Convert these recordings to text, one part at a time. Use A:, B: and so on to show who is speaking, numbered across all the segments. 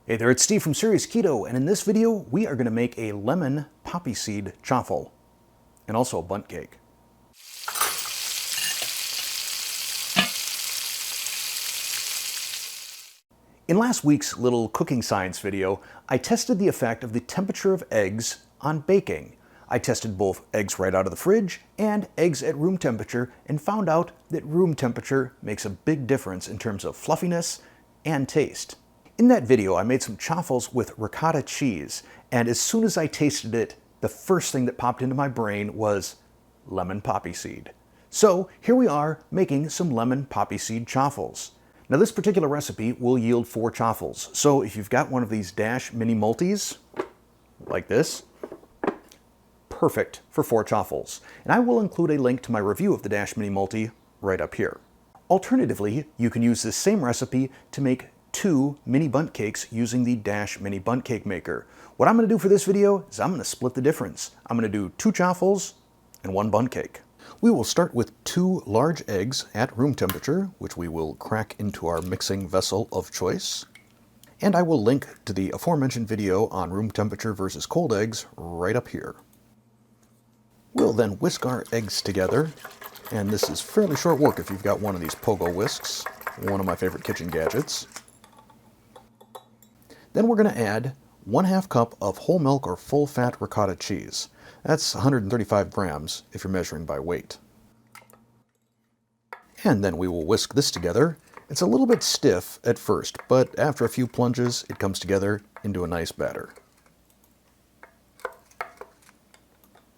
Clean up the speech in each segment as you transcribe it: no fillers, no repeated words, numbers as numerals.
A: Hey there, it's Steve from Serious Keto, and in this video, we are going to make a lemon poppy seed chaffle, and also a bundt cake. In last week's little cooking science video, I tested the effect of the temperature of eggs on baking. I tested both eggs right out of the fridge and eggs at room temperature and found out that room temperature makes a big difference in terms of fluffiness and taste. In that video, I made some chaffles with ricotta cheese, and as soon as I tasted it, the first thing that popped into my brain was lemon poppy seed. So here we are making some lemon poppy seed chaffles. Now this particular recipe will yield 4 chaffles, so if you've got one of these Dash mini multis, like this, perfect for 4 chaffles. And I will include a link to my review of the Dash mini multi right up here. Alternatively, you can use this same recipe to make 2 mini bundt cakes using the Dash mini bundt cake maker. What I'm going to do for this video is I'm going to split the difference. I'm going to do 2 chaffles and 1 bundt cake. We will start with 2 large eggs at room temperature, which we will crack into our mixing vessel of choice. And I will link to the aforementioned video on room temperature versus cold eggs right up here. We'll then whisk our eggs together, and this is fairly short work if you've got one of these pogo whisks, one of my favorite kitchen gadgets. Then we're going to add 1/2 cup of whole milk or full fat ricotta cheese. That's 135 grams if you're measuring by weight. And then we will whisk this together. It's a little bit stiff at first, but after a few plunges, it comes together into a nice batter.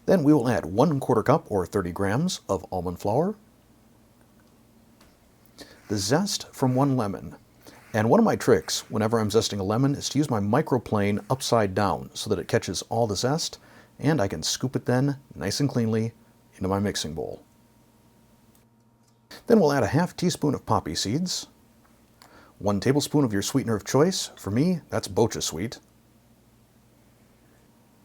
A: Then we will add 1/4 cup or 30 grams of almond flour, the zest from 1 lemon. And one of my tricks whenever I'm zesting a lemon is to use my microplane upside down so that it catches all the zest, and I can scoop it then nice and cleanly into my mixing bowl. Then we'll add a 1/2 teaspoon of poppy seeds, 1 tablespoon of your sweetener of choice. For me, that's bocha sweet.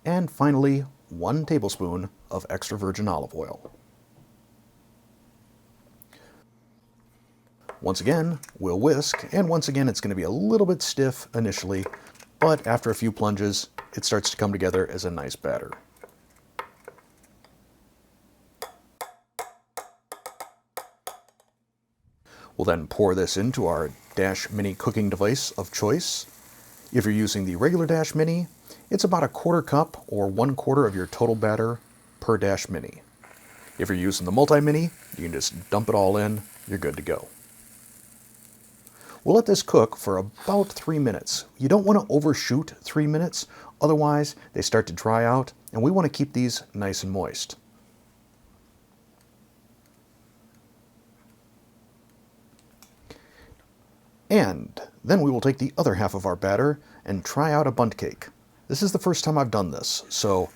A: And finally, 1 tablespoon of extra virgin olive oil. Once again, we'll whisk, and once again it's going to be a little bit stiff initially, but after a few plunges, it starts to come together as a nice batter. We'll then pour this into our Dash Mini cooking device of choice. If you're using the regular Dash Mini, it's about 1/4 cup or 1/4 of your total batter per Dash Mini. If you're using the multi-mini, you can just dump it all in, you're good to go. We'll let this cook for about 3 minutes. You don't want to overshoot 3 minutes, otherwise they start to dry out, and we want to keep these nice and moist. And then we will take the other half of our batter and try out a bundt cake. This is the first time I've done this, so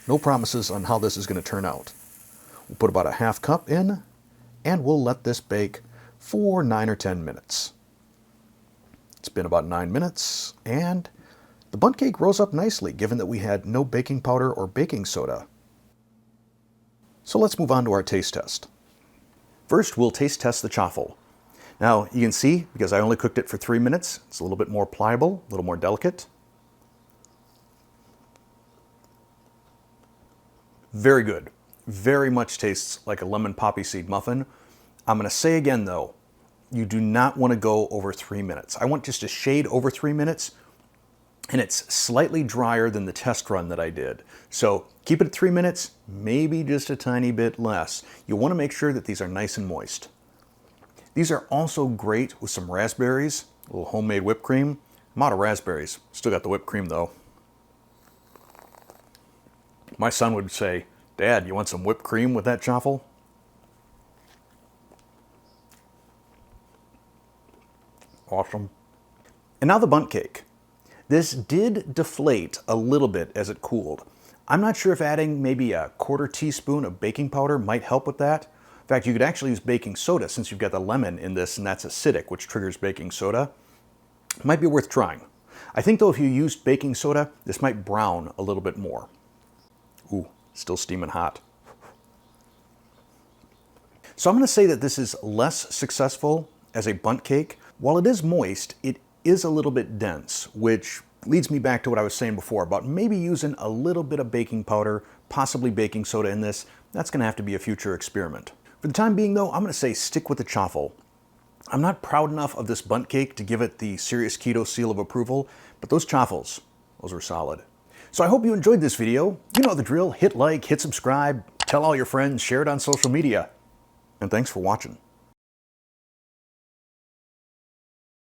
A: no promises on how this is going to turn out. We'll put about 1/2 cup in, and we'll let this bake for 9 or 10 minutes. It's been about 9 minutes, and the bundt cake rose up nicely given that we had no baking powder or baking soda. So let's move on to our taste test. First, we'll taste test the chaffle. Now, you can see, because I only cooked it for 3 minutes, it's a little bit more pliable, a little more delicate. Very good. Very much tastes like a lemon poppy seed muffin. I'm going to say again, though, you do not want to go over 3 minutes. I want just a shade over 3 minutes, and it's slightly drier than the test run that I did. So keep it at 3 minutes, maybe just a tiny bit less. You want to make sure that these are nice and moist. These are also great with some raspberries, a little homemade whipped cream. I'm out of raspberries. Still got the whipped cream though. My son would say, "Dad, you want some whipped cream with that chaffle?" Awesome. And now the bundt cake. This did deflate a little bit as it cooled. I'm not sure if adding maybe a 1/4 teaspoon of baking powder might help with that. In fact, you could actually use baking soda since you've got the lemon in this, and that's acidic, which triggers baking soda. It might be worth trying. I think though if you used baking soda, this might brown a little bit more. Ooh, still steaming hot. So I'm going to say that this is less successful as a bundt cake. While it is moist, it is a little bit dense, which leads me back to what I was saying before about maybe using a little bit of baking powder, possibly baking soda in this. That's going to have to be a future experiment. For the time being, though, I'm going to say stick with the Chaffle. I'm not proud enough of this bundt cake to give it the Serious Keto seal of approval, but those Chaffles, those are solid. So I hope you enjoyed this video. You know the drill. Hit like, hit subscribe, tell all your friends, share it on social media. And thanks for watching.